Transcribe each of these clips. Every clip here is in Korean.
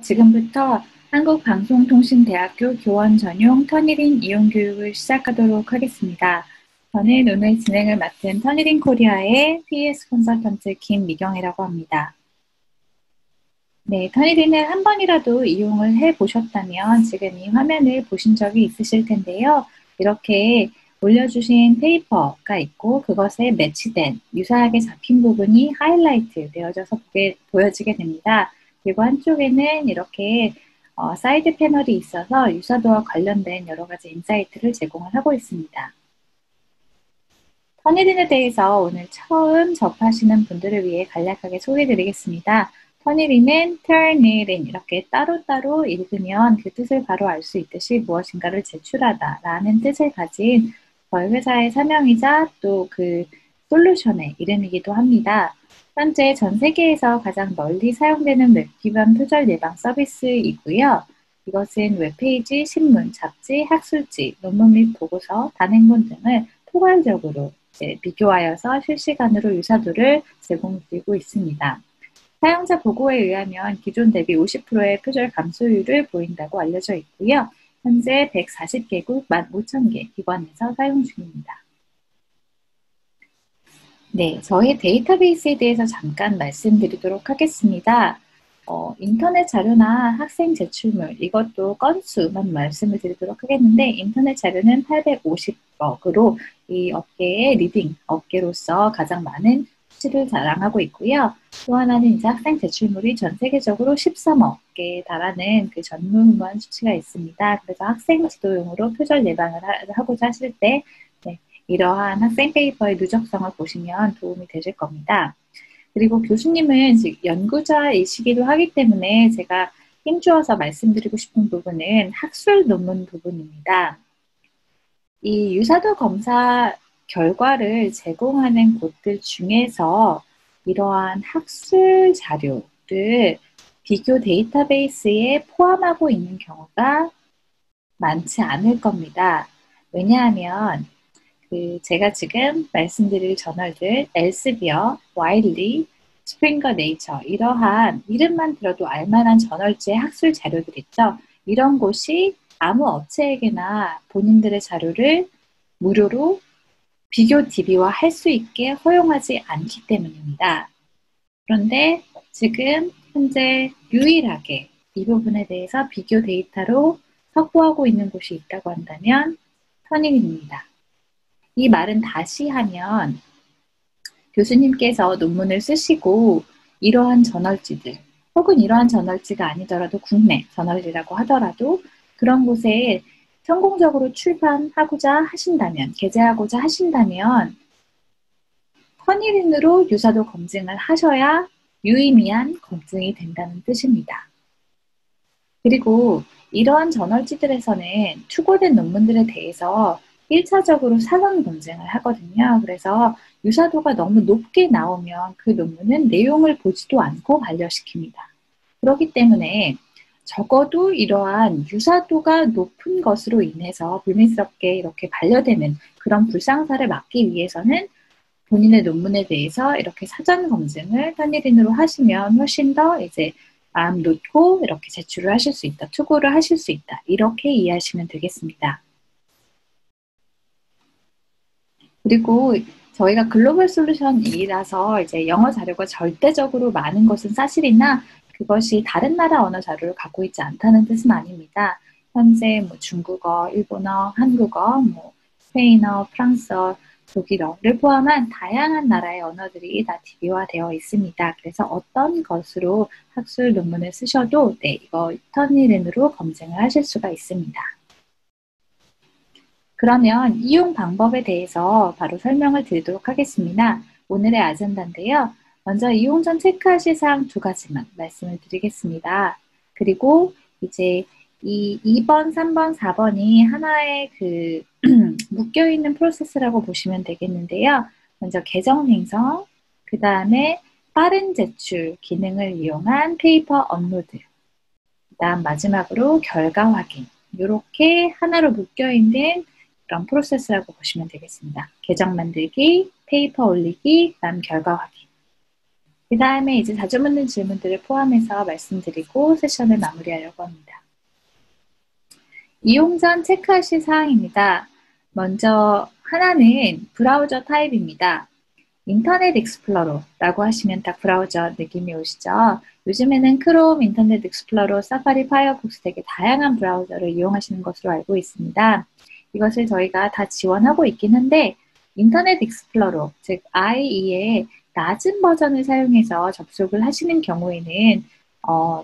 지금부터 한국방송통신대학교 교원 전용 터니린 이용 교육을 시작하도록 하겠습니다. 저는 오늘 진행을 맡은 터니린 코리아의 PS 컨설턴트 김미경이라고 합니다. 네, 터니린을 한 번이라도 이용을 해보셨다면 지금 이 화면을 보신 적이 있으실 텐데요. 이렇게 올려주신 페이퍼가 있고 그것에 매치된 유사하게 잡힌 부분이 하이라이트 되어져서 보여지게 됩니다. 그리고 한쪽에는 이렇게 사이드 패널이 있어서 유사도와 관련된 여러 가지 인사이트를 제공을 하고 있습니다. 터니린에 대해서 오늘 처음 접하시는 분들을 위해 간략하게 소개해드리겠습니다. 터니린은 turn it in 이렇게 따로따로 읽으면 그 뜻을 바로 알 수 있듯이 무엇인가를 제출하다 라는 뜻을 가진 저희 회사의 사명이자 또 그 솔루션의 이름이기도 합니다. 현재 전 세계에서 가장 널리 사용되는 웹 기반 표절 예방 서비스이고요. 이것은 웹페이지, 신문, 잡지, 학술지, 논문 및 보고서, 단행본 등을 포괄적으로 비교하여서 실시간으로 유사도를 제공드리고 있습니다. 사용자 보고에 의하면 기존 대비 50%의 표절 감소율을 보인다고 알려져 있고요. 현재 140개국 15,000개 기관에서 사용 중입니다. 네, 저희 데이터베이스에 대해서 잠깐 말씀드리도록 하겠습니다. 인터넷 자료나 학생 제출물, 이것도 건수만 말씀을 드리도록 하겠는데, 인터넷 자료는 850억으로 이 업계의 리딩 업계로서 가장 많은 수치를 자랑하고 있고요. 또 하나는 이제 학생 제출물이 전 세계적으로 13억개에 달하는 그 전무후무한 수치가 있습니다. 그래서 학생 지도용으로 표절 예방을 하고자 하실 때, 네, 이러한 학생 페이퍼의 누적성을 보시면 도움이 되실 겁니다. 그리고 교수님은 연구자이시기도 하기 때문에 제가 힘주어서 말씀드리고 싶은 부분은 학술 논문 부분입니다. 이 유사도 검사 결과를 제공하는 곳들 중에서 이러한 학술 자료를 비교 데이터베이스에 포함하고 있는 경우가 많지 않을 겁니다. 왜냐하면 제가 지금 말씀드릴 저널들, 엘스비어, 와일리, 스프링거 네이처 이러한 이름만 들어도 알만한 저널지의 학술 자료들 있죠. 이런 곳이 아무 업체에게나 본인들의 자료를 무료로 비교 DB와 할 수 있게 허용하지 않기 때문입니다. 그런데 지금 현재 유일하게 이 부분에 대해서 비교 데이터로 확보하고 있는 곳이 있다고 한다면 터닝입니다. 이 말은 다시 하면 교수님께서 논문을 쓰시고 이러한 저널지들 혹은 이러한 저널지가 아니더라도 국내 저널이라고 하더라도 그런 곳에 성공적으로 출판하고자 하신다면, 게재하고자 하신다면 터니린으로 유사도 검증을 하셔야 유의미한 검증이 된다는 뜻입니다. 그리고 이러한 저널지들에서는 추구된 논문들에 대해서 1차적으로 사전 검증을 하거든요. 그래서 유사도가 너무 높게 나오면 그 논문은 내용을 보지도 않고 반려시킵니다. 그렇기 때문에 적어도 이러한 유사도가 높은 것으로 인해서 불미스럽게 이렇게 반려되는 그런 불상사를 막기 위해서는 본인의 논문에 대해서 이렇게 사전 검증을 터니린으로 하시면 훨씬 더 이제 마음 놓고 이렇게 제출을 하실 수 있다, 투고를 하실 수 있다. 이렇게 이해하시면 되겠습니다. 그리고 저희가 글로벌 솔루션이라서 이제 영어 자료가 절대적으로 많은 것은 사실이나 그것이 다른 나라 언어 자료를 갖고 있지 않다는 뜻은 아닙니다. 현재 중국어, 일본어, 한국어, 스페인어, 프랑스어, 독일어를 포함한 다양한 나라의 언어들이 다 DB화되어 있습니다. 그래서 어떤 것으로 학술 논문을 쓰셔도 이거 터니린으로 검증을 하실 수가 있습니다. 그러면 이용 방법에 대해서 바로 설명을 드리도록 하겠습니다. 오늘의 아젠다인데요. 먼저 이용 전 체크하실 사항 2가지만 말씀을 드리겠습니다. 그리고 이제 이 2번, 3번, 4번이 하나의 묶여있는 프로세스라고 보시면 되겠는데요. 먼저 계정 생성, 그 다음에 빠른 제출 기능을 이용한 페이퍼 업로드, 그 다음 마지막으로 결과 확인, 이렇게 하나로 묶여있는 그런 프로세스라고 보시면 되겠습니다. 계정 만들기, 페이퍼 올리기, 그다음 결과 확인. 그 다음에 이제 자주 묻는 질문들을 포함해서 말씀드리고 세션을 마무리하려고 합니다. 이용 전 체크하실 사항입니다. 먼저 하나는 브라우저 타입입니다. 인터넷 익스플로러라고 하시면 딱 브라우저 느낌이 오시죠? 요즘에는 크롬, 인터넷 익스플로러, 사파리, 파이어폭스 되게 다양한 브라우저를 이용하시는 것으로 알고 있습니다. 이것을 저희가 다 지원하고 있긴 한데 인터넷 익스플로러, 즉 IE의 낮은 버전을 사용해서 접속을 하시는 경우에는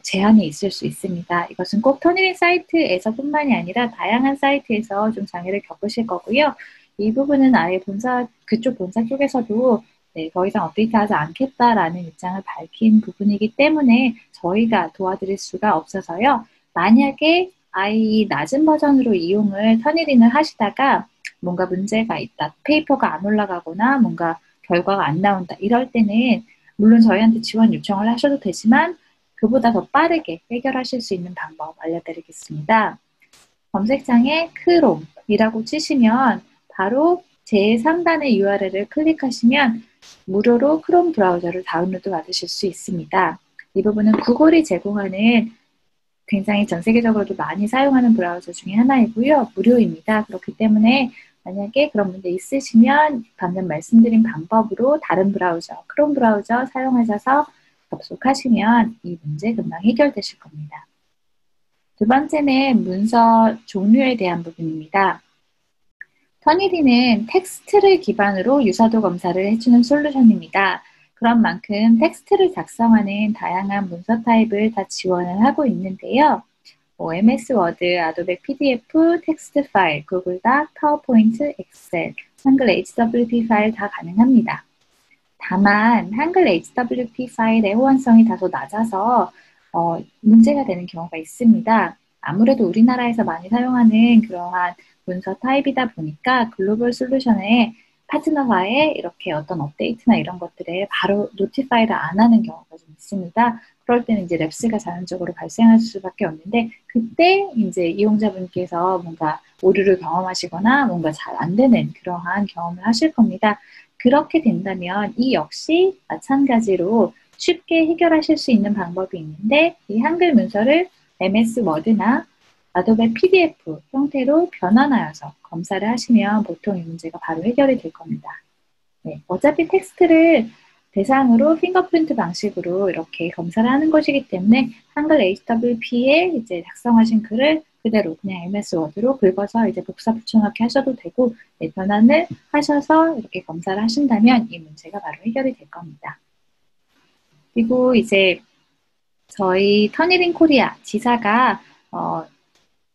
제한이 있을 수 있습니다. 이것은 꼭 터닝 사이트에서뿐만이 아니라 다양한 사이트에서 좀 장애를 겪으실 거고요. 이 부분은 아예 그쪽 본사 쪽에서도 네, 더 이상 업데이트하지 않겠다라는 입장을 밝힌 부분이기 때문에 저희가 도와드릴 수가 없어서요. 만약에 아이 낮은 버전으로 이용을 터닝인을 하시다가 뭔가 문제가 있다, 페이퍼가 안 올라가거나 뭔가 결과가 안 나온다 이럴 때는 물론 저희한테 지원 요청을 하셔도 되지만 그보다 더 빠르게 해결하실 수 있는 방법 알려드리겠습니다. 검색창에 크롬이라고 치시면 바로 제상단의 URL을 클릭하시면 무료로 크롬 브라우저를 다운로드 받으실 수 있습니다. 이 부분은 구글이 제공하는 굉장히 전 세계적으로도 많이 사용하는 브라우저 중에 하나이고요. 무료입니다. 그렇기 때문에 만약에 그런 문제 있으시면 방금 말씀드린 방법으로 다른 브라우저, 크롬 브라우저 사용하셔서 접속하시면 이 문제 금방 해결되실 겁니다. 두 번째는 문서 종류에 대한 부분입니다. 터니디는 텍스트를 기반으로 유사도 검사를 해주는 솔루션입니다. 그런 만큼 텍스트를 작성하는 다양한 문서 타입을 다 지원을 하고 있는데요. MS 워드, 아도be PDF, 텍스트 파일, 구글 닥, 파워포인트, 엑셀, 한글 HWP 파일 다 가능합니다. 다만 한글 HWP 파일의 호환성이 다소 낮아서 문제가 되는 경우가 있습니다. 아무래도 우리나라에서 많이 사용하는 그러한 문서 타입이다 보니까 글로벌 솔루션의 파트너와의 이렇게 어떤 업데이트나 이런 것들에 바로 노티파이를 안 하는 경우가 좀 있습니다. 그럴 때는 이제 랩스가 자연적으로 발생할 수밖에 없는데 그때 이제 이용자분께서 뭔가 오류를 경험하시거나 뭔가 잘 안 되는 그러한 경험을 하실 겁니다. 그렇게 된다면 이 역시 마찬가지로 쉽게 해결하실 수 있는 방법이 있는데 이 한글 문서를 MS 워드나 아도be PDF 형태로 변환하여서 검사를 하시면 보통 이 문제가 바로 해결이 될 겁니다. 네, 어차피 텍스트를 대상으로 핑거프린트 방식으로 이렇게 검사를 하는 것이기 때문에 한글 HWP에 이제 작성하신 글을 그대로 그냥 MS 워드로 긁어서 이제 복사 붙여넣기 하셔도 되고 네, 변환을 하셔서 이렇게 검사를 하신다면 이 문제가 바로 해결이 될 겁니다. 그리고 이제 저희 터니링 코리아 지사가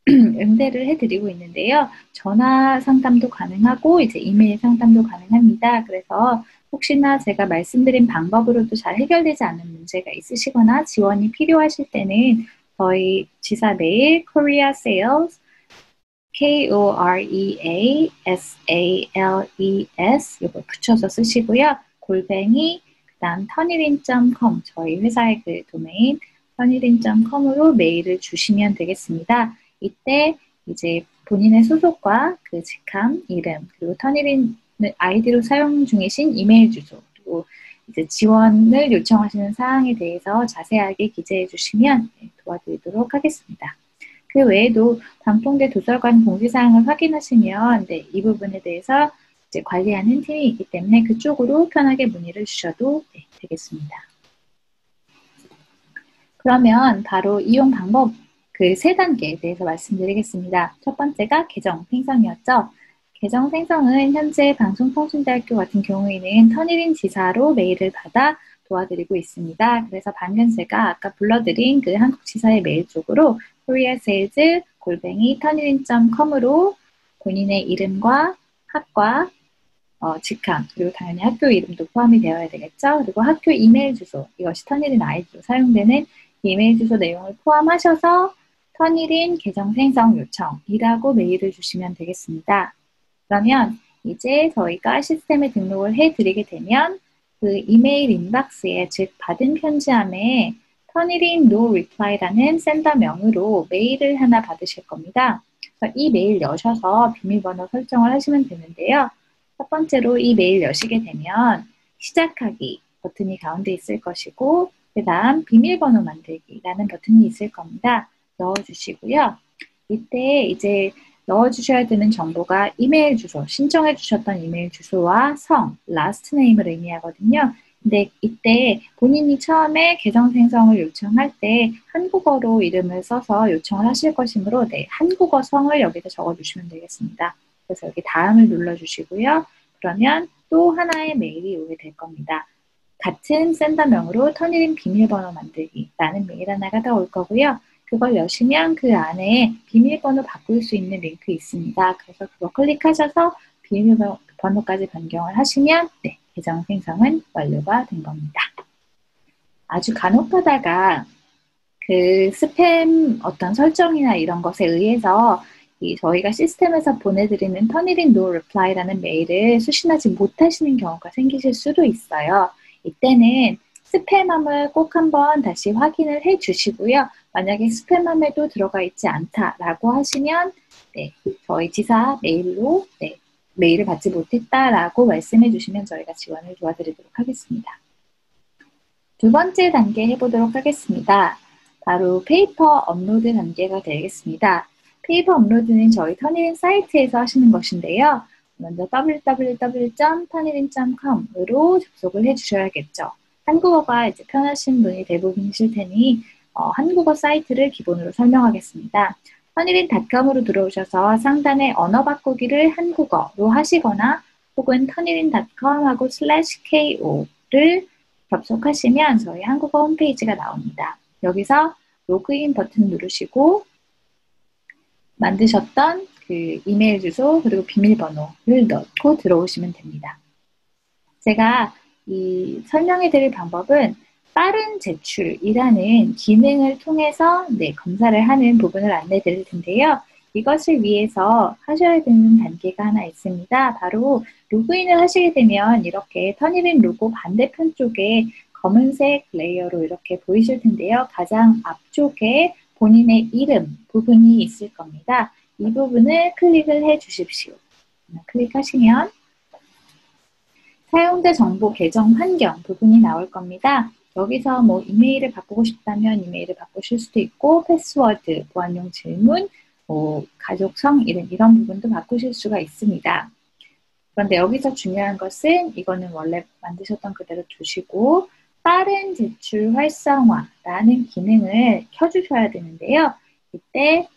응대를 해드리고 있는데요. 전화 상담도 가능하고 이제 이메일 상담도 가능합니다. 그래서 혹시나 제가 말씀드린 방법으로도 잘 해결되지 않는 문제가 있으시거나 지원이 필요하실 때는 저희 지사 메일 Korea Sales KOREASALES 이거 붙여서 쓰시고요. 골뱅이 그다음 터니린.com 저희 회사의 그 도메인 터니린.com으로 메일을 주시면 되겠습니다. 이때 이제 본인의 소속과 그 직함, 이름, 그리고 터니린 아이디로 사용 중이신 이메일 주소, 그리고 이제 지원을 요청하시는 사항에 대해서 자세하게 기재해 주시면 도와드리도록 하겠습니다. 그 외에도 방통대 도서관 공지사항을 확인하시면 이 부분에 대해서 이제 관리하는 팀이 있기 때문에 그쪽으로 편하게 문의를 주셔도 되겠습니다. 그러면 바로 이용 방법 그 세 단계에 대해서 말씀드리겠습니다. 첫 번째가 계정 생성이었죠. 계정 생성은 현재 방송통신대학교 같은 경우에는 터니린 지사로 메일을 받아 도와드리고 있습니다. 그래서 방금 제가 아까 불러드린 그 한국 지사의 메일 쪽으로 koreasales@turnitin.com으로 본인의 이름과 학과, 직함, 그리고 당연히 학교 이름도 포함이 되어야 되겠죠. 그리고 학교 이메일 주소, 이것이 터니린 아이디로 사용되는 이메일 주소 내용을 포함하셔서 터니린 계정 생성 요청이라고 메일을 주시면 되겠습니다. 그러면 이제 저희가 시스템에 등록을 해드리게 되면 그 이메일 인박스에, 즉 받은 편지함에 터니린 no reply라는 센더명으로 메일을 하나 받으실 겁니다. 그래서 이 메일 여셔서 비밀번호 설정을 하시면 되는데요. 첫 번째로 이 메일 여시게 되면 시작하기, 버튼이 가운데 있을 것이고 그 다음 비밀번호 만들기라는 버튼이 있을 겁니다. 넣어주시고요. 이때 이제 넣어주셔야 되는 정보가 이메일 주소, 신청해 주셨던 이메일 주소와 성, last name을 의미하거든요. 근데 이때 본인이 처음에 계정 생성을 요청할 때 한국어로 이름을 써서 요청을 하실 것이므로 네, 한국어 성을 여기다 적어주시면 되겠습니다. 그래서 여기 다음을 눌러주시고요. 그러면 또 하나의 메일이 오게 될 겁니다. 같은 센더명으로 터니링 비밀번호 만들기라는 메일 하나가 더 올 거고요. 그걸 여시면 그 안에 비밀번호 바꿀 수 있는 링크 있습니다. 그래서 그거 클릭하셔서 비밀번호까지 변경을 하시면 네, 계정 생성은 완료가 된 겁니다. 아주 간혹 가다가 그 스팸 어떤 설정이나 이런 것에 의해서 저희가 시스템에서 보내드리는 터니링 노 리플라이라는 메일을 수신하지 못하시는 경우가 생기실 수도 있어요. 이때는 스팸함을 꼭 한번 다시 확인을 해 주시고요. 만약에 스팸함에도 들어가 있지 않다라고 하시면 네, 저희 지사 메일로 네, 메일을 받지 못했다라고 말씀해 주시면 저희가 지원을 도와드리도록 하겠습니다. 두 번째 단계 해보도록 하겠습니다. 바로 페이퍼 업로드 단계가 되겠습니다. 페이퍼 업로드는 저희 터니링 사이트에서 하시는 것인데요. 먼저 www.turnitin.com으로 접속을 해주셔야겠죠. 한국어가 이제 편하신 분이 대부분이실 테니 한국어 사이트를 기본으로 설명하겠습니다. 터니린.com으로 들어오셔서 상단에 언어 바꾸기를 한국어로 하시거나 혹은 터니린.com하고 /ko를 접속하시면 저희 한국어 홈페이지가 나옵니다. 여기서 로그인 버튼 누르시고 만드셨던 그 이메일 주소 그리고 비밀번호를 넣고 들어오시면 됩니다. 제가 설명해 드릴 방법은 빠른 제출이라는 기능을 통해서 검사를 하는 부분을 안내 드릴 텐데요. 이것을 위해서 하셔야 되는 단계가 하나 있습니다. 바로 로그인을 하시게 되면 이렇게 터니린 로고 반대편 쪽에 검은색 레이어로 이렇게 보이실 텐데요. 가장 앞쪽에 본인의 이름 부분이 있을 겁니다. 이 부분을 클릭을 해 주십시오. 클릭하시면 사용자 정보 계정 환경 부분이 나올 겁니다. 여기서 뭐 이메일을 바꾸고 싶다면 이메일을 바꾸실 수도 있고 패스워드, 보안용 질문, 가족성 이런 부분도 바꾸실 수가 있습니다. 그런데 여기서 중요한 것은 이거는 원래 만드셨던 그대로 두시고 빠른 제출 활성화라는 기능을 켜주셔야 되는데요. 이때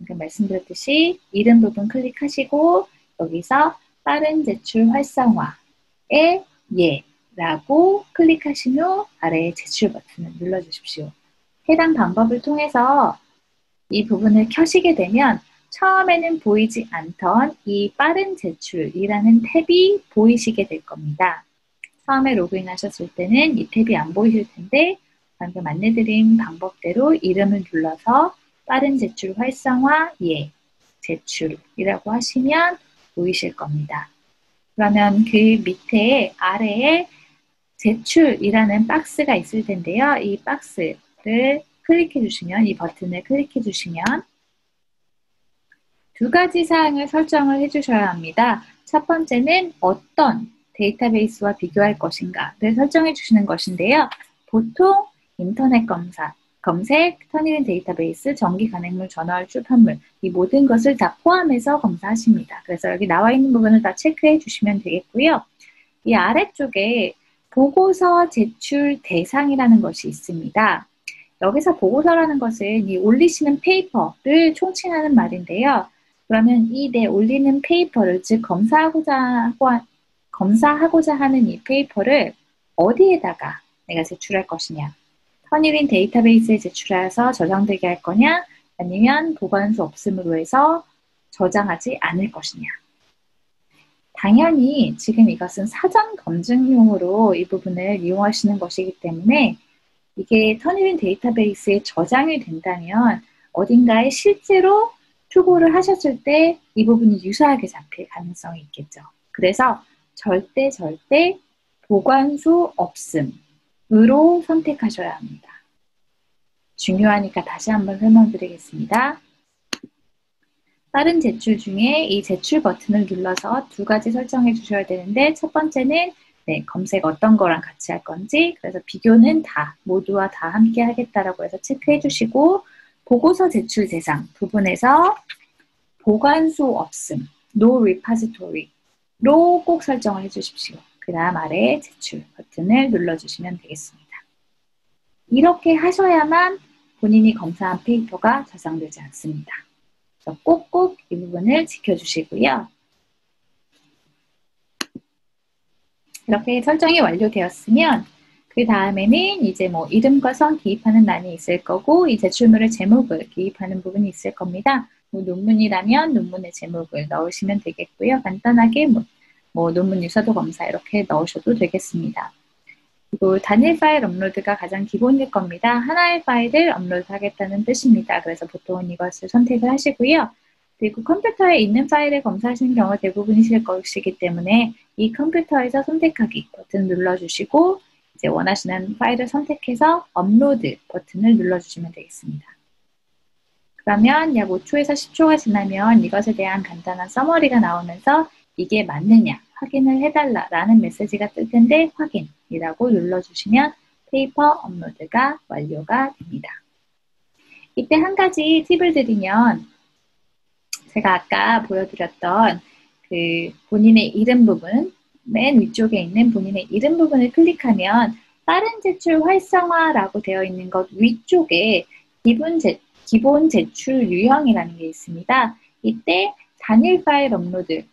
말씀드렸듯이 이름 부분 클릭하시고 여기서 빠른 제출 활성화에 예라고 클릭하신 후 아래의 제출 버튼을 눌러주십시오. 해당 방법을 통해서 이 부분을 켜시게 되면 처음에는 보이지 않던 이 빠른 제출이라는 탭이 보이시게 될 겁니다. 처음에 로그인 하셨을 때는 이 탭이 안 보이실 텐데 방금 안내드린 방법대로 이름을 눌러서 빠른 제출 활성화 제출이라고 하시면 보이실 겁니다. 그러면 그 밑에 아래에 제출이라는 박스가 있을 텐데요. 이 박스를 클릭해 주시면 이 버튼을 클릭해 주시면 두 가지 사항을 설정을 해 주셔야 합니다. 첫 번째는 어떤 데이터베이스와 비교할 것인가를 설정해 주시는 것인데요. 보통 인터넷 검색, 터니린 데이터베이스, 정기 간행물, 전화월 출판물 이 모든 것을 다 포함해서 검사하십니다. 그래서 여기 나와 있는 부분을 다 체크해 주시면 되겠고요. 이 아래쪽에 보고서 제출 대상이라는 것이 있습니다. 여기서 보고서라는 것은 이 올리시는 페이퍼를 총칭하는 말인데요. 그러면 이 올리는 페이퍼를 즉 검사하고자 하는 이 페이퍼를 어디에다가 내가 제출할 것이냐. 터니린 데이터베이스에 제출해서 저장되게 할 거냐 아니면 보관수 없음으로 해서 저장하지 않을 것이냐. 당연히 지금 이것은 사전 검증용으로 이 부분을 이용하시는 것이기 때문에 이게 터니린 데이터베이스에 저장이 된다면 어딘가에 실제로 투고를 하셨을 때 이 부분이 유사하게 잡힐 가능성이 있겠죠. 그래서 절대 보관수 없음으로 선택하셔야 합니다. 중요하니까 다시 한번 설명드리겠습니다. 빠른 제출 중에 이 제출 버튼을 눌러서 두 가지 설정해 주셔야 되는데 첫 번째는 네, 검색 어떤 거랑 같이 할 건지, 그래서 비교는 다, 모두와 다 함께 하겠다라고 해서 체크해 주시고, 보고서 제출 대상 부분에서 보관소 없음, no repository로 꼭 설정을 해 주십시오. 그 다음 아래 제출 버튼을 눌러주시면 되겠습니다. 이렇게 하셔야만 본인이 검사한 페이퍼가 저장되지 않습니다. 그래서 꼭꼭 이 부분을 지켜주시고요. 이렇게 설정이 완료되었으면 그 다음에는 이제 뭐 이름과 성 기입하는欄이 있을 거고 이 제출물의 제목을 기입하는 부분이 있을 겁니다. 뭐 논문이라면 논문의 제목을 넣으시면 되겠고요. 간단하게 뭐 논문 유사도 검사 이렇게 넣으셔도 되겠습니다. 그리고 단일 파일 업로드가 가장 기본일 겁니다. 하나의 파일을 업로드하겠다는 뜻입니다. 그래서 보통은 이것을 선택을 하시고요. 그리고 컴퓨터에 있는 파일을 검사하시는 경우 대부분이실 것이기 때문에 이 컴퓨터에서 선택하기 버튼 눌러주시고 이제 원하시는 파일을 선택해서 업로드 버튼을 눌러주시면 되겠습니다. 그러면 약 5초에서 10초가 지나면 이것에 대한 간단한 서머리가 나오면서 이게 맞느냐 확인을 해달라라는 메시지가 뜰 텐데 확인이라고 눌러주시면 페이퍼 업로드가 완료가 됩니다. 이때 한 가지 팁을 드리면 제가 아까 보여드렸던 그 본인의 이름 부분, 맨 위쪽에 있는 본인의 이름 부분을 클릭하면 빠른 제출 활성화라고 되어 있는 것 위쪽에 기본 제출 유형이라는 게 있습니다. 이때 단일 파일 업로드,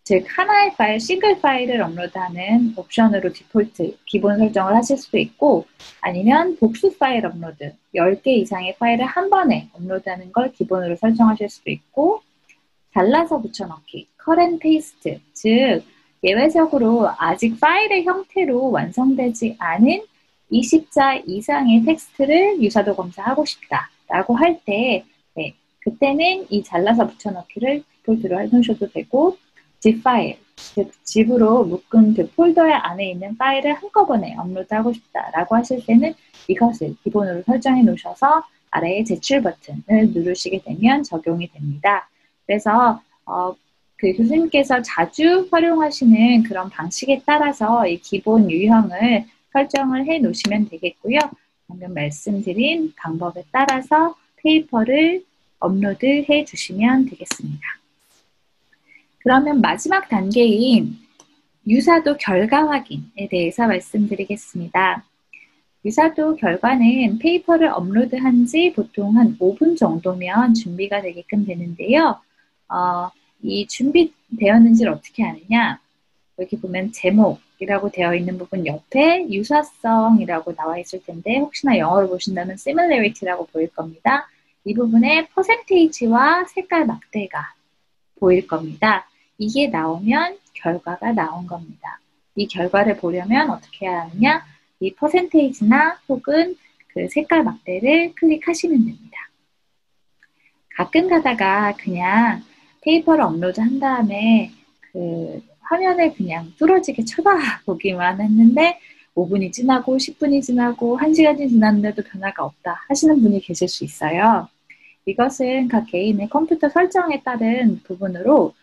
즉 하나의 파일, 싱글 파일을 업로드하는 옵션으로 디폴트, 기본 설정을 하실 수도 있고 아니면 복수 파일 업로드, 10개 이상의 파일을 한 번에 업로드하는 걸 기본으로 설정하실 수도 있고 잘라서 붙여넣기, cut and paste, 즉 예외적으로 아직 파일의 형태로 완성되지 않은 20자 이상의 텍스트를 유사도 검사하고 싶다라고 할 때 그때는 이 잘라서 붙여넣기를 디폴트로 해놓으셔도 되고 zip 파일, 즉 zip으로 묶은 그 폴더 안에 있는 파일을 한꺼번에 업로드하고 싶다라고 하실 때는 이것을 기본으로 설정해 놓으셔서 아래에 제출 버튼을 누르시게 되면 적용이 됩니다. 그래서 그 교수님께서 자주 활용하시는 그런 방식에 따라서 이 기본 유형을 설정을 해 놓으시면 되겠고요. 방금 말씀드린 방법에 따라서 페이퍼를 업로드해 주시면 되겠습니다. 그러면 마지막 단계인 유사도 결과 확인에 대해서 말씀드리겠습니다. 유사도 결과는 페이퍼를 업로드한 지 보통 한 5분 정도면 준비가 되게끔 되는데요. 이 준비되었는지를 어떻게 아느냐? 여기 보면 제목이라고 되어 있는 부분 옆에 유사성이라고 나와 있을 텐데 혹시나 영어로 보신다면 similarity라고 보일 겁니다. 이 부분에 퍼센테이지와 색깔 막대가 보일 겁니다. 이게 나오면 결과가 나온 겁니다. 이 결과를 보려면 어떻게 해야 하느냐? 이 퍼센테이지나 혹은 그 색깔 막대를 클릭하시면 됩니다. 가끔 가다가 그냥 페이퍼를 업로드 한 다음에 그 화면을 그냥 뚫어지게 쳐다보기만 했는데 5분이 지나고 10분이 지나고 1시간이 지났는데도 변화가 없다 하시는 분이 계실 수 있어요. 이것은 각 개인의 컴퓨터 설정에 따른 부분으로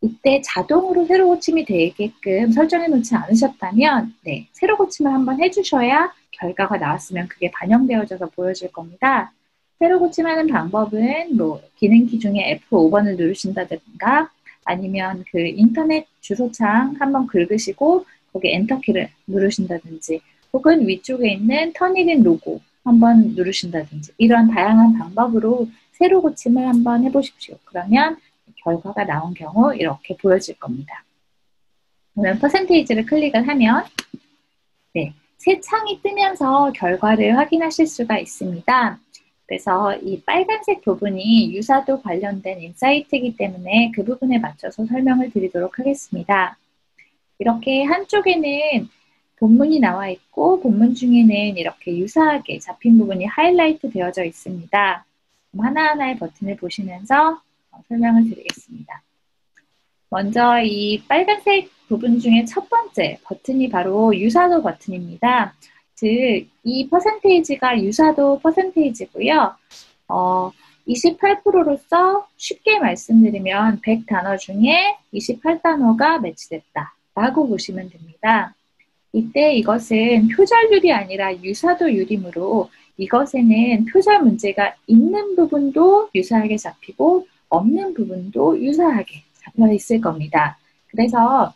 이때 자동으로 새로 고침이 되게끔 설정해 놓지 않으셨다면 새로 고침을 한번 해주셔야 결과가 나왔으면 그게 반영되어져서 보여질 겁니다. 새로 고침하는 방법은 기능 키 중에 F5번을 누르신다든가 아니면 그 인터넷 주소창 한번 긁으시고 거기 엔터키를 누르신다든지 혹은 위쪽에 있는 터닝인 로고 한번 누르신다든지 이런 다양한 방법으로 새로 고침을 한번 해보십시오. 그러면 결과가 나온 경우 이렇게 보여질 겁니다. 그러면 퍼센테이지를 클릭을 하면 새 창이 뜨면서 결과를 확인하실 수가 있습니다. 그래서 이 빨간색 부분이 유사도 관련된 인사이트이기 때문에 그 부분에 맞춰서 설명을 드리도록 하겠습니다. 이렇게 한쪽에는 본문이 나와 있고 본문 중에는 이렇게 유사하게 잡힌 부분이 하이라이트 되어져 있습니다. 하나하나의 버튼을 보시면서 설명을 드리겠습니다. 먼저 이 빨간색 부분 중에 첫 번째 버튼이 바로 유사도 버튼입니다. 즉, 이 퍼센테이지가 유사도 퍼센테이지고요. 28%로서 쉽게 말씀드리면 100단어 중에 28단어가 매치됐다 라고 보시면 됩니다. 이때 이것은 표절률이 아니라 유사도율이므로 이것에는 표절 문제가 있는 부분도 유사하게 잡히고 없는 부분도 유사하게 잡혀 있을 겁니다. 그래서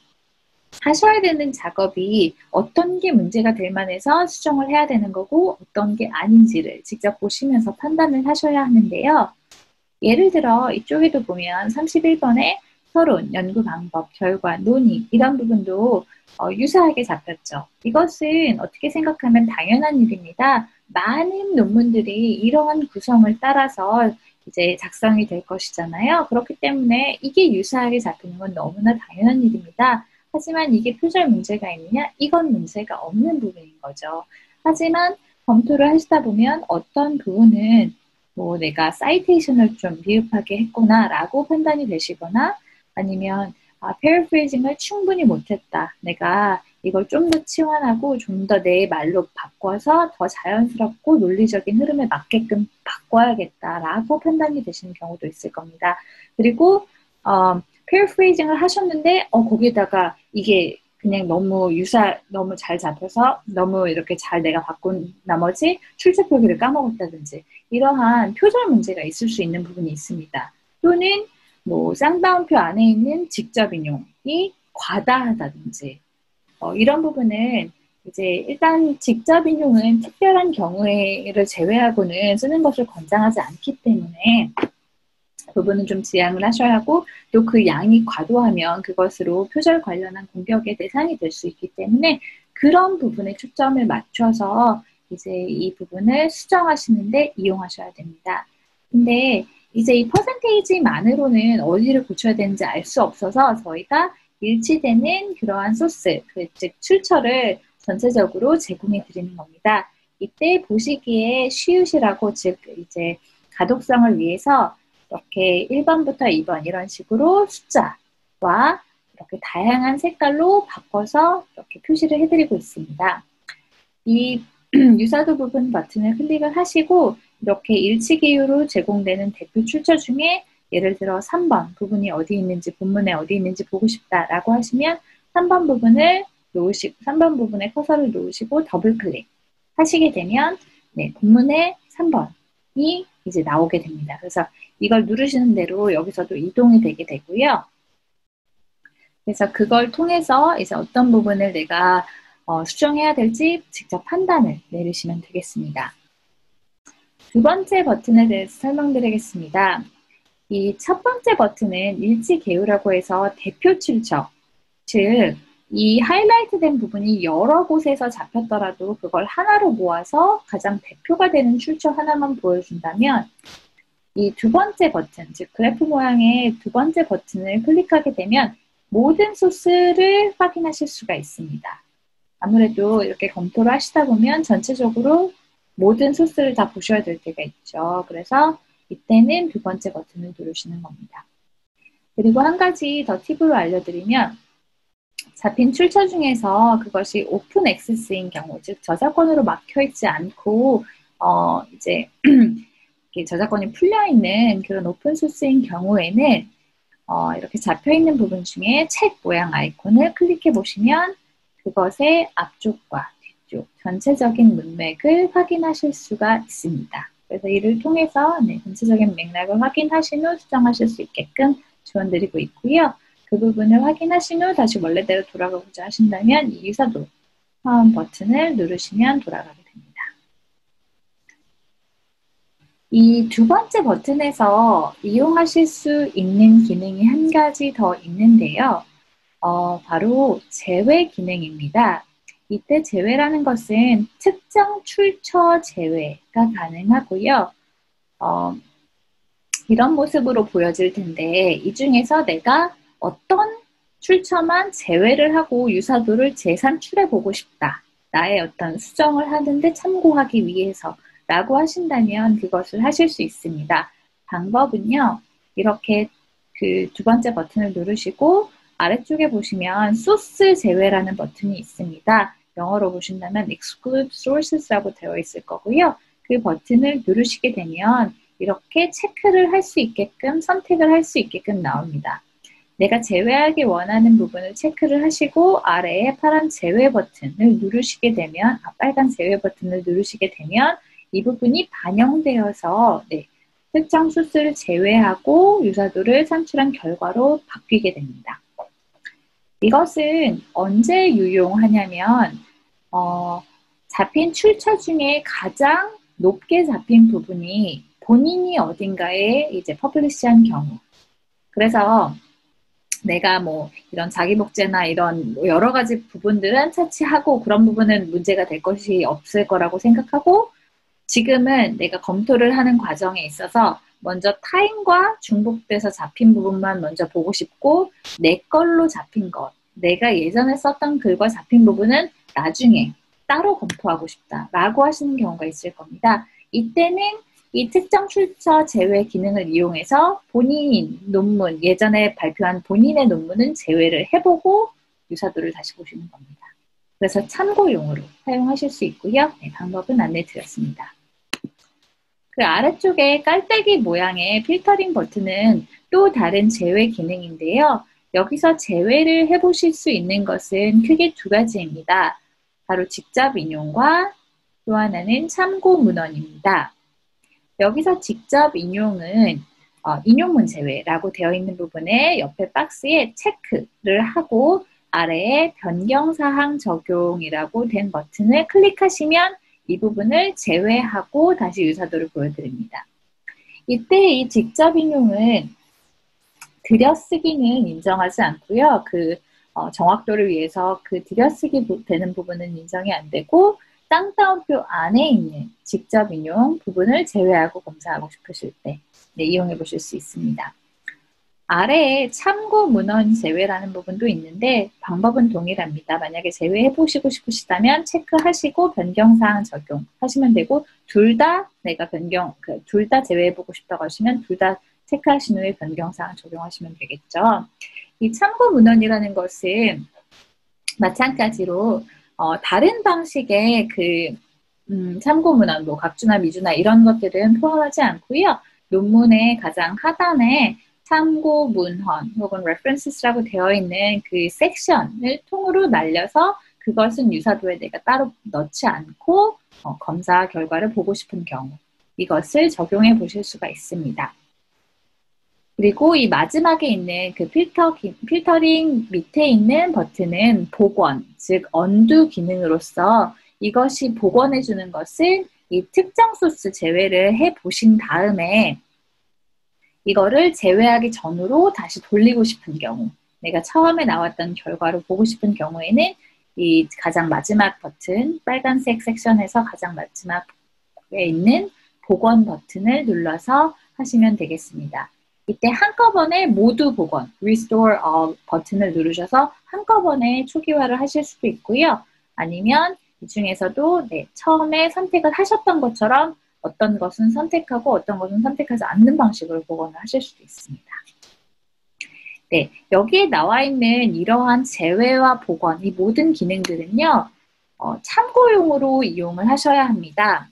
하셔야 되는 작업이 어떤 게 문제가 될 만해서 수정을 해야 되는 거고 어떤 게 아닌지를 직접 보시면서 판단을 하셔야 하는데요. 예를 들어 이쪽에도 보면 31번에 서론, 연구 방법, 결과, 논의 이런 부분도 유사하게 잡혔죠. 이것은 어떻게 생각하면 당연한 일입니다. 많은 논문들이 이러한 구성을 따라서 이제 작성이 될 것이잖아요. 그렇기 때문에 이게 유사하게 잡히는 건 너무나 당연한 일입니다. 하지만 이게 표절 문제가 있느냐? 이건 문제가 없는 부분인 거죠. 하지만 검토를 하시다 보면 어떤 부분은 뭐 내가 사이테이션을 좀 미흡하게 했구나 라고 판단이 되시거나 아니면 패러프레이징을 충분히 못했다. 내가 이걸 좀 더 치환하고 좀 더 내 말로 바꿔서 더 자연스럽고 논리적인 흐름에 맞게끔 바꿔야겠다라고 판단이 되시는 경우도 있을 겁니다. 그리고 패러프레이징을 하셨는데 거기에다가 이게 그냥 너무 너무 잘 잡혀서 너무 이렇게 잘 내가 바꾼 나머지 출제 표기를 까먹었다든지 이러한 표절 문제가 있을 수 있는 부분이 있습니다. 또는 뭐 쌍따옴표 안에 있는 직접 인용이 과다하다든지 이런 부분은 이제 일단 직접 인용은 특별한 경우를 제외하고는 쓰는 것을 권장하지 않기 때문에 부분은 좀 지양을 하셔야 하고 또 그 양이 과도하면 그것으로 표절 관련한 공격의 대상이 될 수 있기 때문에 그런 부분에 초점을 맞춰서 이제 이 부분을 수정하시는데 이용하셔야 됩니다. 근데 이제 이 퍼센테이지만으로는 어디를 고쳐야 되는지 알 수 없어서 저희가 일치되는 그러한 소스, 즉 출처를 전체적으로 제공해 드리는 겁니다. 이때 보시기에 쉬우시라고 즉 이제 가독성을 위해서 이렇게 1번부터 2번 이런 식으로 숫자와 이렇게 다양한 색깔로 바꿔서 이렇게 표시를 해드리고 있습니다. 이 유사도 부분 버튼을 클릭을 하시고 이렇게 일치기호로 제공되는 대표 출처 중에 예를 들어 3번 부분이 어디 있는지 본문에 어디 있는지 보고 싶다라고 하시면 3번 부분을 놓으시고 3번 부분에 커서를 놓으시고 더블 클릭 하시게 되면 본문에 3번이 이제 나오게 됩니다. 그래서 이걸 누르시는 대로 여기서도 이동이 되게 되고요. 그래서 그걸 통해서 이제 어떤 부분을 내가 수정해야 될지 직접 판단을 내리시면 되겠습니다. 두 번째 버튼에 대해서 설명드리겠습니다. 이 첫 번째 버튼은 일치계율이라고 해서 대표 출처, 즉 이 하이라이트된 부분이 여러 곳에서 잡혔더라도 그걸 하나로 모아서 가장 대표가 되는 출처 하나만 보여준다면 이 두 번째 버튼, 즉 그래프 모양의 두 번째 버튼을 클릭하게 되면 모든 소스를 확인하실 수가 있습니다. 아무래도 이렇게 검토를 하시다 보면 전체적으로 모든 소스를 다 보셔야 될 때가 있죠. 그래서 이때는 두 번째 버튼을 누르시는 겁니다. 그리고 한 가지 더 팁으로 알려드리면 잡힌 출처 중에서 그것이 오픈 액세스인 경우, 즉 저작권으로 막혀있지 않고 이제 저작권이 풀려있는 그런 오픈 소스인 경우에는 이렇게 잡혀있는 부분 중에 책 모양 아이콘을 클릭해 보시면 그것의 앞쪽과 뒤쪽 전체적인 문맥을 확인하실 수가 있습니다. 그래서 이를 통해서 전체적인 맥락을 확인하신 후 수정하실 수 있게끔 지원드리고 있고요. 그 부분을 확인하신 후 다시 원래대로 돌아가고자 하신다면 이 유사도 버튼을 누르시면 돌아가게 됩니다. 이 두 번째 버튼에서 이용하실 수 있는 기능이 한 가지 더 있는데요. 바로 제외 기능입니다. 이때 제외라는 것은 특정 출처 제외가 가능하고요. 이런 모습으로 보여질 텐데 이 중에서 내가 어떤 출처만 제외를 하고 유사도를 재산출해 보고 싶다. 나의 어떤 수정을 하는데 참고하기 위해서 라고 하신다면 그것을 하실 수 있습니다. 방법은요. 이렇게 그 두 번째 버튼을 누르시고 아래쪽에 보시면 소스 제외라는 버튼이 있습니다. 영어로 보신다면 exclude sources라고 되어 있을 거고요. 그 버튼을 누르시게 되면 이렇게 체크를 할 수 있게끔 선택을 할 수 있게끔 나옵니다. 내가 제외하기 원하는 부분을 체크를 하시고 아래에 파란 제외 버튼을 누르시게 되면, 빨간 제외 버튼을 누르시게 되면 이 부분이 반영되어서 특정 수를 제외하고 유사도를 산출한 결과로 바뀌게 됩니다. 이것은 언제 유용하냐면 잡힌 출처 중에 가장 높게 잡힌 부분이 본인이 어딘가에 이제 퍼블리시한 경우. 그래서 내가 뭐 이런 자기 복제나 이런 여러 가지 부분들은 차치하고 그런 부분은 문제가 될 것이 없을 거라고 생각하고, 지금은 내가 검토를 하는 과정에 있어서 먼저 타인과 중복돼서 잡힌 부분만 먼저 보고 싶고, 내 걸로 잡힌 것, 내가 예전에 썼던 글과 잡힌 부분은 나중에 따로 검토하고 싶다라고 하시는 경우가 있을 겁니다. 이때는 이 특정 출처 제외 기능을 이용해서 본인 논문, 예전에 발표한 본인의 논문은 제외를 해보고 유사도를 다시 보시는 겁니다. 그래서 참고용으로 사용하실 수 있고요. 방법은 안내 드렸습니다. 그 아래쪽에 깔때기 모양의 필터링 버튼은 또 다른 제외 기능인데요. 여기서 제외를 해보실 수 있는 것은 크게 두 가지입니다. 바로 직접 인용과 또 하나는 참고 문헌입니다. 여기서 직접 인용은 인용문 제외라고 되어 있는 부분에 옆에 박스에 체크를 하고 아래에 변경사항 적용이라고 된 버튼을 클릭하시면 이 부분을 제외하고 다시 유사도를 보여드립니다. 이때 이 직접 인용은 들여쓰기는 인정하지 않고요. 정확도를 위해서 들여쓰기 되는 부분은 인정이 안 되고, 쌍따옴표 안에 있는 직접 인용 부분을 제외하고 검사하고 싶으실 때 이용해 보실 수 있습니다. 아래에 참고 문헌 제외라는 부분도 있는데 방법은 동일합니다. 만약에 제외해 보시고 싶으시다면 체크하시고 변경사항 적용하시면 되고, 둘 다 내가 둘 다 제외해 보고 싶다고 하시면 둘 다 체크하신 후에 변경사항 적용하시면 되겠죠. 이 참고 문헌이라는 것은 마찬가지로 다른 방식의 참고 문헌, 뭐 각주나 미주나 이런 것들은 포함하지 않고요. 논문의 가장 하단에 참고 문헌 혹은 references라고 되어 있는 그 섹션을 통으로 날려서 그것은 유사도에 내가 따로 넣지 않고 검사 결과를 보고 싶은 경우, 이것을 적용해 보실 수가 있습니다. 그리고 이 마지막에 있는 그 필터링 밑에 있는 버튼은 복원, 즉 언두 기능으로서 이것이 복원해 주는 것은 이 특정 소스 제외를 해 보신 다음에 이거를 제외하기 전으로 다시 돌리고 싶은 경우, 내가 처음에 나왔던 결과를 보고 싶은 경우에는 이 가장 마지막 버튼, 빨간색 섹션에서 가장 마지막에 있는 복원 버튼을 눌러서 하시면 되겠습니다. 이때 한꺼번에 모두 복원, Restore All 버튼을 누르셔서 한꺼번에 초기화를 하실 수도 있고요. 아니면 이 중에서도 처음에 선택을 하셨던 것처럼 어떤 것은 선택하고 어떤 것은 선택하지 않는 방식으로 복원을 하실 수도 있습니다. 여기에 나와 있는 이러한 제외와 복원, 이 모든 기능들은요, 참고용으로 이용을 하셔야 합니다.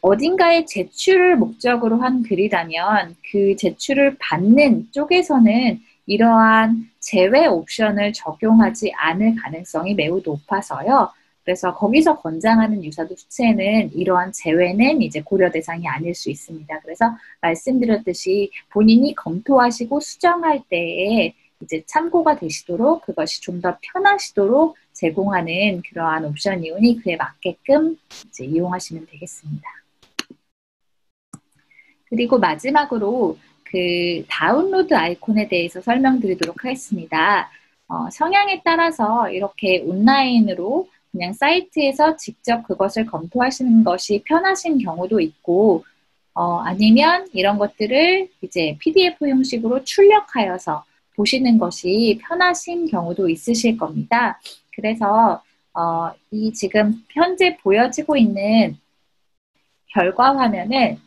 어딘가에 제출을 목적으로 한 글이라면 그 제출을 받는 쪽에서는 이러한 제외 옵션을 적용하지 않을 가능성이 매우 높아서요. 그래서 거기서 권장하는 유사도 수치에는 이러한 제외는 이제 고려 대상이 아닐 수 있습니다. 그래서 말씀드렸듯이 본인이 검토하시고 수정할 때에 이제 참고가 되시도록, 그것이 좀 더 편하시도록 제공하는 그러한 옵션이오니 그에 맞게끔 이제 이용하시면 되겠습니다. 그리고 마지막으로 그 다운로드 아이콘에 대해서 설명드리도록 하겠습니다. 성향에 따라서 이렇게 온라인으로 그냥 사이트에서 직접 그것을 검토하시는 것이 편하신 경우도 있고, 아니면 이런 것들을 이제 PDF 형식으로 출력하여서 보시는 것이 편하신 경우도 있으실 겁니다. 그래서 이 지금 현재 보여지고 있는 결과 화면을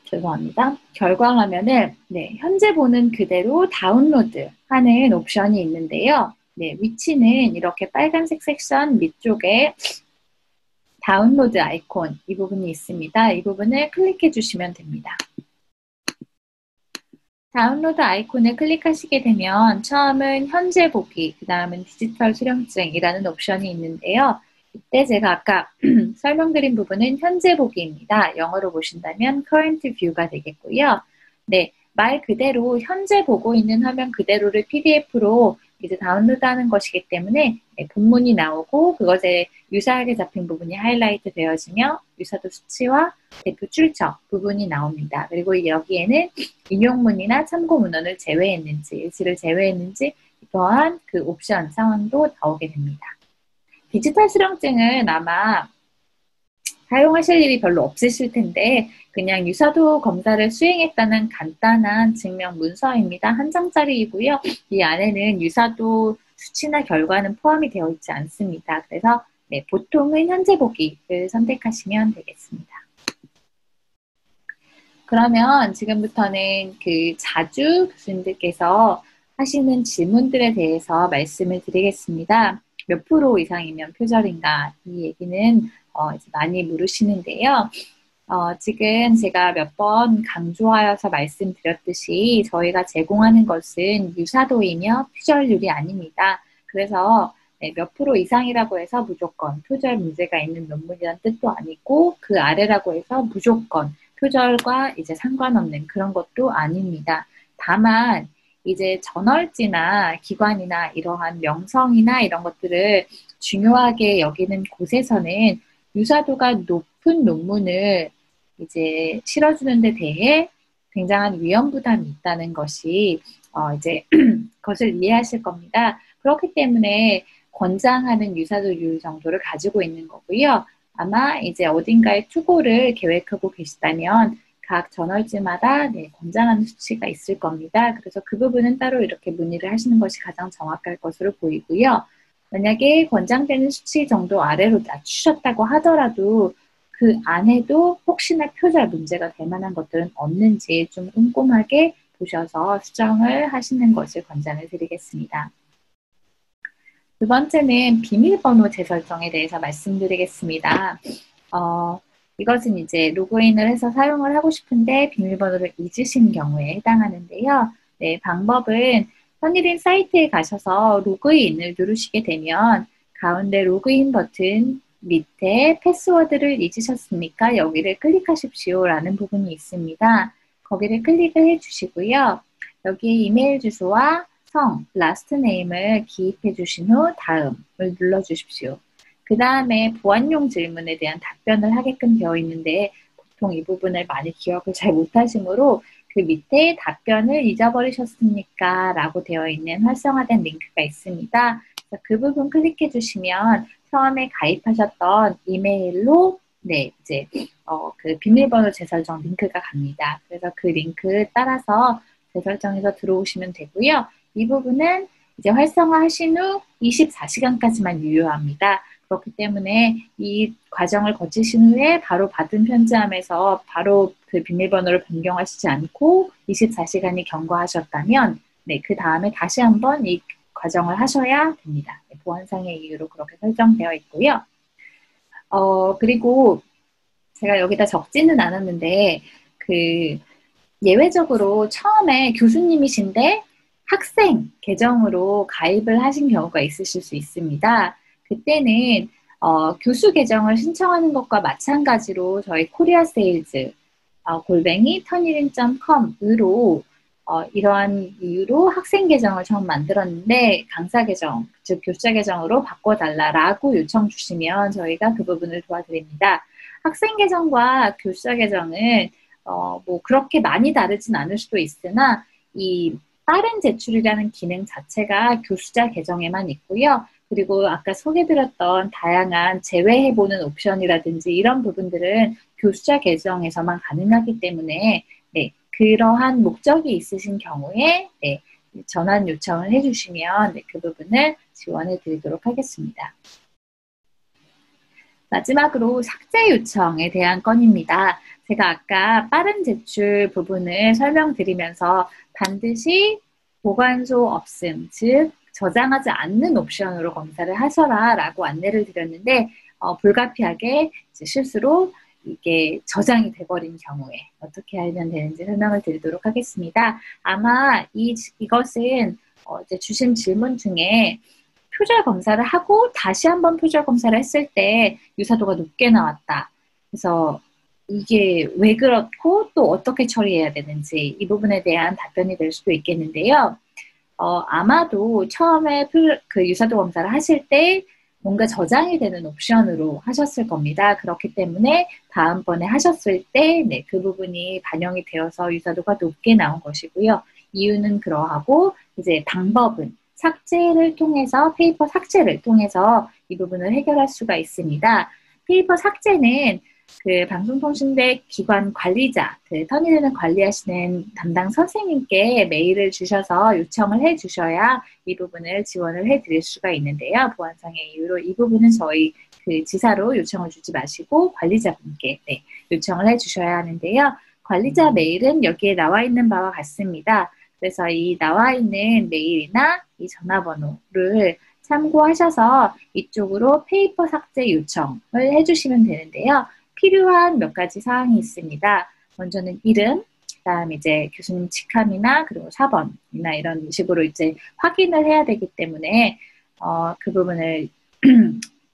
죄송합니다. 결과 화면을 현재 보는 그대로 다운로드 하는 옵션이 있는데요. 위치는 이렇게 빨간색 섹션 밑쪽에 다운로드 아이콘 이 부분이 있습니다. 이 부분을 클릭해 주시면 됩니다. 다운로드 아이콘을 클릭하시게 되면 처음은 현재 보기, 그 다음은 디지털 수령증이라는 옵션이 있는데요. 이때 제가 아까 설명드린 부분은 현재 보기입니다. 영어로 보신다면 current view가 되겠고요. 네, 말 그대로 현재 보고 있는 화면 그대로를 PDF로 이제 다운로드하는 것이기 때문에 네, 본문이 나오고 그것에 유사하게 잡힌 부분이 하이라이트 되어지며 유사도 수치와 대표 출처 부분이 나옵니다. 그리고 여기에는 인용문이나 참고 문헌을 제외했는지, 일치를 제외했는지 또한 그 옵션 상황도 나오게 됩니다. 디지털 수령증은 아마 사용하실 일이 별로 없으실 텐데 그냥 유사도 검사를 수행했다는 간단한 증명 문서입니다. 한 장짜리이고요. 이 안에는 유사도 수치나 결과는 포함이 되어 있지 않습니다. 그래서 네, 보통은 현재 보기를 선택하시면 되겠습니다. 그러면 지금부터는 그 자주 교수님들께서 하시는 질문들에 대해서 말씀을 드리겠습니다. 몇 프로 이상이면 표절인가? 이 얘기는 이제 많이 물으시는데요. 지금 제가 몇 번 강조하여서 말씀드렸듯이 저희가 제공하는 것은 유사도이며 표절률이 아닙니다. 그래서 네, 몇 프로 이상이라고 해서 무조건 표절 문제가 있는 논문이라는 뜻도 아니고 그 아래라고 해서 무조건 표절과 이제 상관없는 그런 것도 아닙니다. 다만 이제 저널지나 기관이나 이러한 명성이나 이런 것들을 중요하게 여기는 곳에서는 유사도가 높은 논문을 이제 실어주는 데 대해 굉장한 위험 부담이 있다는 것이 이제 것을 이해하실 겁니다. 그렇기 때문에 권장하는 유사도율 정도를 가지고 있는 거고요. 아마 이제 어딘가에 투고를 계획하고 계시다면 각 저널지마다 네, 권장하는 수치가 있을 겁니다. 그래서 그 부분은 따로 이렇게 문의를 하시는 것이 가장 정확할 것으로 보이고요. 만약에 권장되는 수치 정도 아래로 낮추셨다고 하더라도 그 안에도 혹시나 표절 문제가 될 만한 것들은 없는지 좀 꼼꼼하게 보셔서 수정을 하시는 것을 권장을 드리겠습니다. 두 번째는 비밀번호 재설정에 대해서 말씀드리겠습니다. 이것은 이제 로그인을 해서 사용을 하고 싶은데 비밀번호를 잊으신 경우에 해당하는데요. 네, 방법은 선일인 사이트에 가셔서 로그인을 누르시게 되면 가운데 로그인 버튼 밑에 패스워드를 잊으셨습니까? 여기를 클릭하십시오 라는 부분이 있습니다. 거기를 클릭을 해주시고요. 여기에 이메일 주소와 성, 라스트 네임을 기입해 주신 후 다음을 눌러주십시오. 그 다음에 보안용 질문에 대한 답변을 하게끔 되어 있는데 보통 이 부분을 많이 기억을 잘 못하시므로 그 밑에 답변을 잊어버리셨습니까? 라고 되어 있는 활성화된 링크가 있습니다. 그래서 그 부분 클릭해 주시면 처음에 가입하셨던 이메일로 네, 이제 그 비밀번호 재설정 링크가 갑니다. 그래서 그 링크 따라서 재설정해서 들어오시면 되고요. 이 부분은 이제 활성화하신 후 24시간까지만 유효합니다. 그렇기 때문에 이 과정을 거치신 후에 바로 받은 편지함에서 바로 그 비밀번호를 변경하시지 않고 24시간이 경과하셨다면 네, 그 다음에 다시 한번 이 과정을 하셔야 됩니다. 네, 보안상의 이유로 그렇게 설정되어 있고요. 그리고 제가 여기다 적지는 않았는데 그 예외적으로 처음에 교수님이신데 학생 계정으로 가입을 하신 경우가 있으실 수 있습니다. 그때는 교수 계정을 신청하는 것과 마찬가지로 저희 코리아 세일즈 골뱅이 턴일인.com으로 이러한 이유로 학생 계정을 처음 만들었는데 강사 계정, 즉 교사 계정으로 바꿔달라라고 요청 주시면 저희가 그 부분을 도와드립니다. 학생 계정과 교사 계정은 뭐 그렇게 많이 다르진 않을 수도 있으나 이 빠른 제출이라는 기능 자체가 교수자 계정에만 있고요. 그리고 아까 소개드렸던 다양한 제외해보는 옵션이라든지 이런 부분들은 교수자 계정에서만 가능하기 때문에 네, 그러한 목적이 있으신 경우에 네, 전환 요청을 해주시면 네, 그 부분을 지원해 드리도록 하겠습니다. 마지막으로 삭제 요청에 대한 건입니다. 제가 아까 빠른 제출 부분을 설명드리면서 반드시 보관소 없음, 즉 저장하지 않는 옵션으로 검사를 하셔라 라고 안내를 드렸는데 불가피하게 실수로 이게 저장이 돼버린 경우에 어떻게 하면 되는지 설명을 드리도록 하겠습니다. 아마 이것은 이제 주신 질문 중에 표절 검사를 하고 다시 한번 표절 검사를 했을 때 유사도가 높게 나왔다. 그래서 이게 왜 그렇고 또 어떻게 처리해야 되는지 이 부분에 대한 답변이 될 수도 있겠는데요. 아마도 처음에 그 유사도 검사를 하실 때 뭔가 저장이 되는 옵션으로 하셨을 겁니다. 그렇기 때문에 다음번에 하셨을 때, 네, 그 부분이 반영이 되어서 유사도가 높게 나온 것이고요. 이유는 그러하고, 이제 방법은 삭제를 통해서, 페이퍼 삭제를 통해서 이 부분을 해결할 수가 있습니다. 페이퍼 삭제는 그 방송통신대 기관 관리자, 그 터니를 관리하시는 담당 선생님께 메일을 주셔서 요청을 해주셔야 이 부분을 지원을 해드릴 수가 있는데요. 보안상의 이유로 이 부분은 저희 그 지사로 요청을 주지 마시고 관리자분께 네, 요청을 해주셔야 하는데요. 관리자 메일은 여기에 나와 있는 바와 같습니다. 그래서 이 나와 있는 메일이나 이 전화번호를 참고하셔서 이쪽으로 페이퍼 삭제 요청을 해주시면 되는데요. 필요한 몇 가지 사항이 있습니다. 먼저는 이름, 그다음 이제 교수님 직함이나 그리고 사번이나 이런 식으로 이제 확인을 해야 되기 때문에 그 부분을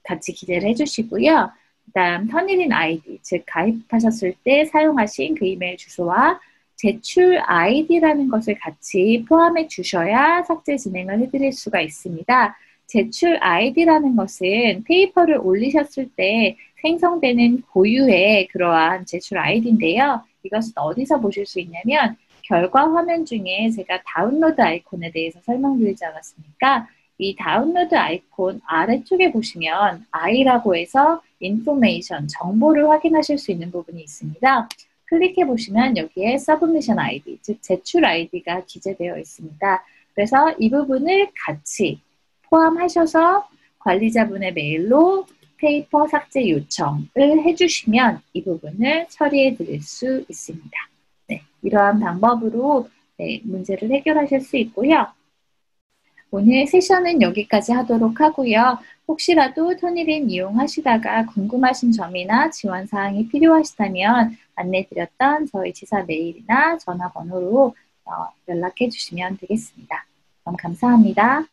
같이 기재를 해주시고요. 그다음 터닝인 아이디, 즉 가입하셨을 때 사용하신 그 이메일 주소와 제출 아이디라는 것을 같이 포함해 주셔야 삭제 진행을 해드릴 수가 있습니다. 제출 아이디라는 것은 페이퍼를 올리셨을 때 생성되는 고유의 그러한 제출 아이디인데요. 이것은 어디서 보실 수 있냐면 결과 화면 중에 제가 다운로드 아이콘에 대해서 설명드리지 않았습니까? 이 다운로드 아이콘 아래쪽에 보시면 I라고 해서 인포메이션, 정보를 확인하실 수 있는 부분이 있습니다. 클릭해 보시면 여기에 서브미션 아이디, 즉 제출 아이디가 기재되어 있습니다. 그래서 이 부분을 같이 포함하셔서 관리자분의 메일로 페이퍼 삭제 요청을 해주시면 이 부분을 처리해 드릴 수 있습니다. 네, 이러한 방법으로 네, 문제를 해결하실 수 있고요. 오늘 세션은 여기까지 하도록 하고요. 혹시라도 터니림 이용하시다가 궁금하신 점이나 지원사항이 필요하시다면 안내드렸던 저희 지사 메일이나 전화번호로 연락해 주시면 되겠습니다. 그럼 감사합니다.